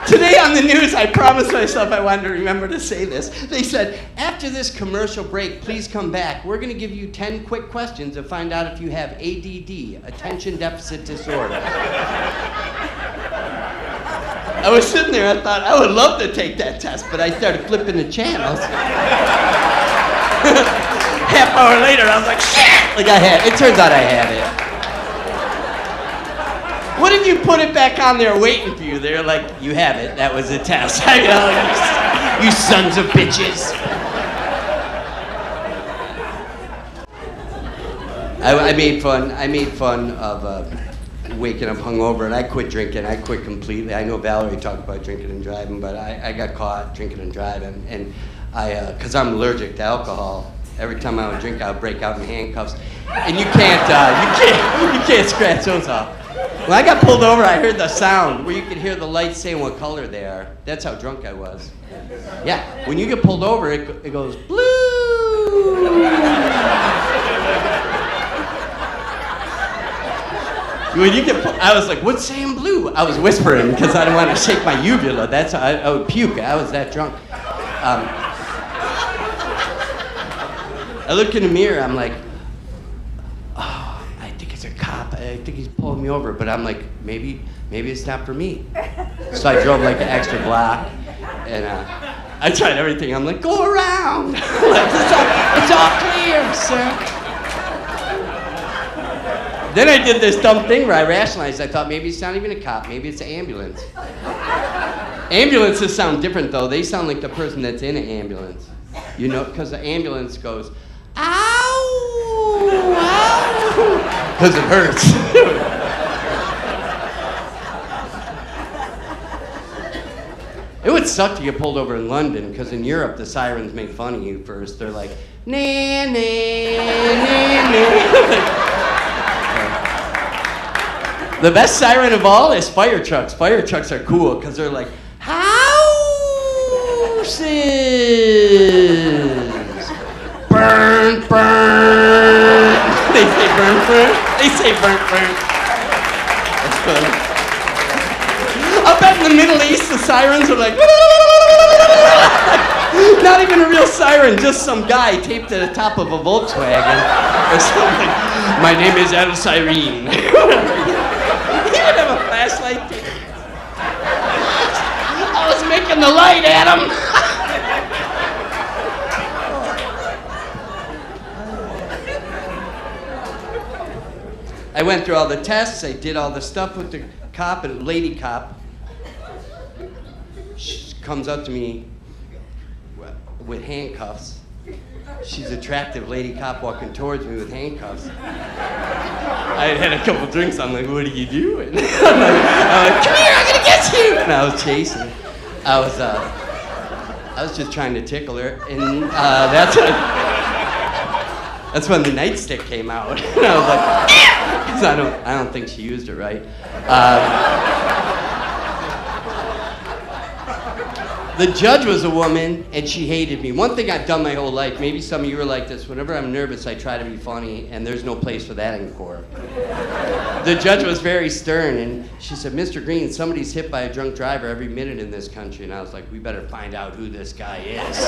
Today on the news, I promised myself I wanted to remember to say this. They said, after this commercial break, please come back. We're going to give you 10 quick questions to find out if you have ADD, attention deficit disorder. I was sitting there, I thought, I would love to take that test, but I started flipping the channels. Half hour later, I was like, shit! Like it turns out I had it. What if you put it back on there waiting for you? They're like, you have it, that was a test. I know, you sons of bitches. I made fun of waking up hungover, and I quit drinking. I quit completely. I know Valerie talked about drinking and driving, but I got caught drinking and driving, and because I'm allergic to alcohol. Every time I would drink, I would break out in handcuffs, and you can't scratch those off. When I got pulled over, I heard the sound where you could hear the lights saying what color they are. That's how drunk I was. Yeah, when you get pulled over, it goes blue. When you get I was like, what's saying blue? I was whispering because I didn't want to shake my uvula. That's how I would puke. I was that drunk. I look in the mirror, I'm like, oh, I think it's a cop. I think he's pulling me over. But I'm like, maybe it's not for me. So I drove like an extra block, and I tried everything. I'm like, go around. Like, it's all clear, sir. Then I did this dumb thing where I rationalized. I thought maybe it's not even a cop. Maybe it's an ambulance. Ambulances sound different, though. They sound like the person that's in an ambulance. You know, because the ambulance goes, ow, ow, because it hurts. It would suck to get pulled over in London, because in Europe, the sirens make fun of you first. They're like, nah, nah, nah, nah. The best siren of all is fire trucks. Fire trucks are cool because they're like, houses, burn, burn. They say burn, burn. They say burn, burn. That's good. I bet in the Middle East the sirens are like, not even a real siren, just some guy taped to the top of a Volkswagen or something. My name is El Siren. Have a flashlight. I was making the light, Adam. I went through all the tests. I did all the stuff with the cop, and lady cop. She comes up to me with handcuffs. She's an attractive lady cop walking towards me with handcuffs. I had a couple drinks. I'm like, what are you doing? I'm like, come here, I'm gonna get you! And I was chasing her. I was just trying to tickle her, and that's when the nightstick came out. And I was like, because I don't think she used it right. The judge was a woman, and she hated me. One thing I've done my whole life, maybe some of you are like this, whenever I'm nervous, I try to be funny, and there's no place for that in court. The judge was very stern, and she said, Mr. Green, somebody's hit by a drunk driver every minute in this country. And I was like, we better find out who this guy is.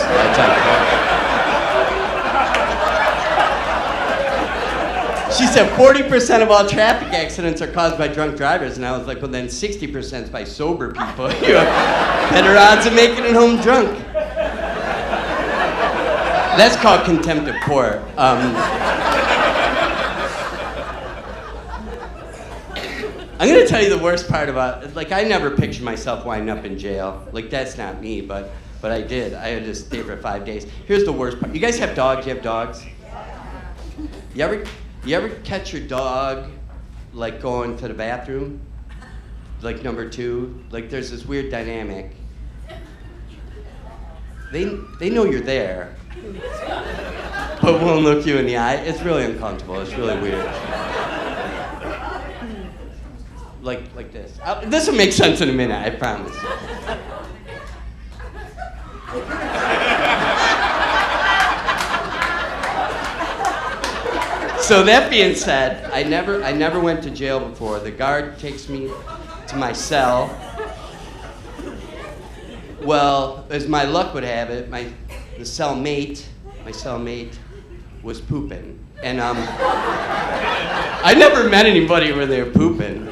She said 40% of all traffic accidents are caused by drunk drivers, and I was like, well then 60% is by sober people. You have better odds of making it home drunk. That's called contempt of court. I'm gonna tell you the worst part about it. Like, I never pictured myself winding up in jail. Like, that's not me, but I did. I had to stay for 5 days. Here's the worst part. You guys have dogs? You have dogs? You ever catch your dog, like, going to the bathroom? Like, number 2? Like, there's this weird dynamic. They know you're there, but won't look you in the eye. It's really uncomfortable. It's really weird. Like this. This will make sense in a minute, I promise. So that being said, I never went to jail before. The guard takes me to my cell. Well, as my luck would have it, my cellmate was pooping, and I never met anybody where they were pooping.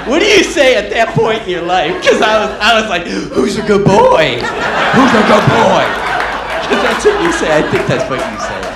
What do you say at that point in your life? Because I was like, who's a good boy? Who's a good boy? Because that's what you say. I think that's what you say.